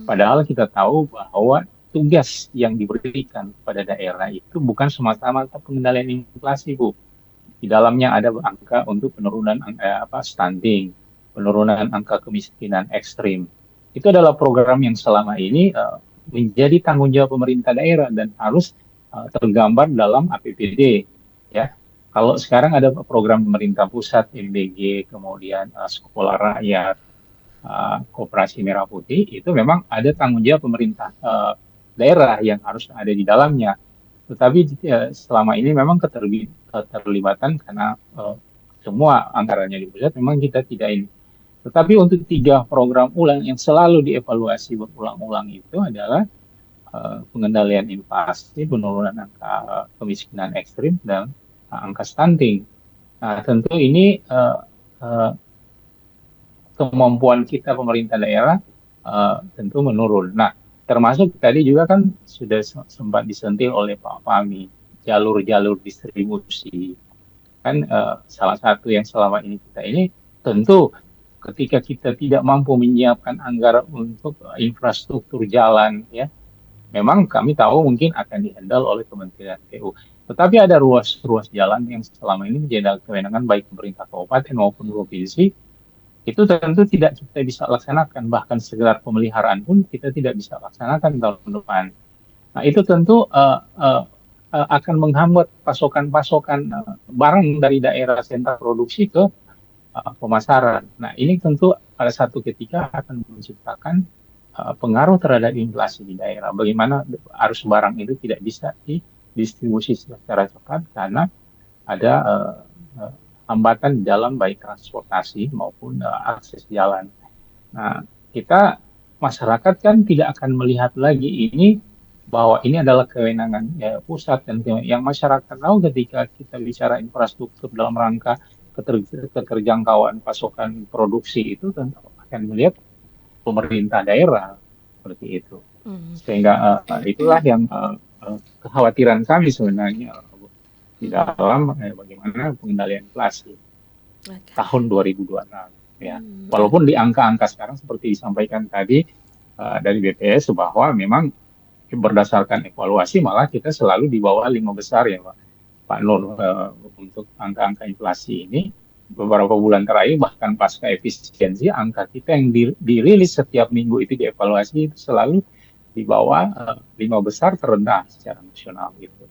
Padahal kita tahu bahwa tugas yang diberikan kepada daerah itu bukan semata-mata pengendalian inflasi, Bu. Di dalamnya ada angka untuk penurunan stunting, penurunan angka kemiskinan ekstrim. Itu adalah program yang selama ini menjadi tanggung jawab pemerintah daerah dan harus tergambar dalam APBD. Ya, kalau sekarang ada program pemerintah pusat, MBG, kemudian Sekolah Rakyat, Koperasi Merah Putih, itu memang ada tanggung jawab pemerintah daerah yang harus ada di dalamnya. Tetapi selama ini memang keterlibatan karena semua anggarannya di pusat memang kita tidak ini. Tetapi untuk tiga program ulang yang selalu dievaluasi berulang-ulang itu adalah pengendalian inflasi, penurunan angka kemiskinan ekstrim, dan angka stunting. Nah, tentu ini kemampuan kita pemerintah daerah tentu menurun. Nah, termasuk tadi juga kan sudah sempat disentil oleh Pak Fahmi, jalur-jalur distribusi. Kan salah satu yang selama ini kita ini tentu ketika kita tidak mampu menyiapkan anggaran untuk infrastruktur jalan, ya, memang kami tahu mungkin akan dihandle oleh Kementerian PU. Tetapi ada ruas-ruas jalan yang selama ini menjadi kewenangan baik pemerintah kabupaten maupun provinsi, itu tentu tidak kita bisa laksanakan, bahkan sekedar pemeliharaan pun kita tidak bisa laksanakan tahun depan. Nah, itu tentu akan menghambat pasokan-pasokan barang dari daerah sentra produksi ke pemasaran. Nah, ini tentu pada satu ketika akan menciptakan pengaruh terhadap inflasi di daerah. Bagaimana arus barang itu tidak bisa didistribusi secara cepat karena ada hambatan di dalam baik transportasi maupun akses jalan. Nah, kita masyarakat kan tidak akan melihat lagi ini bahwa ini adalah kewenangan ya, pusat dan yang masyarakat tahu ketika kita bicara infrastruktur dalam rangka keterjangkauan pasokan produksi itu tentu akan melihat pemerintah daerah seperti itu. Mhm. Sehingga itulah yang kekhawatiran kami sebenarnya di Mhm. dalam bagaimana pengendalian inflasi Oke. tahun 2026 ya. Oke. Walaupun di angka-angka sekarang seperti disampaikan tadi dari BPS bahwa memang berdasarkan evaluasi malah kita selalu di bawah 5 besar ya Pak Nur untuk angka-angka inflasi ini beberapa bulan terakhir bahkan pasca efisiensi angka kita yang dirilis setiap minggu itu dievaluasi itu selalu di bawah 5 besar terendah secara nasional gitu.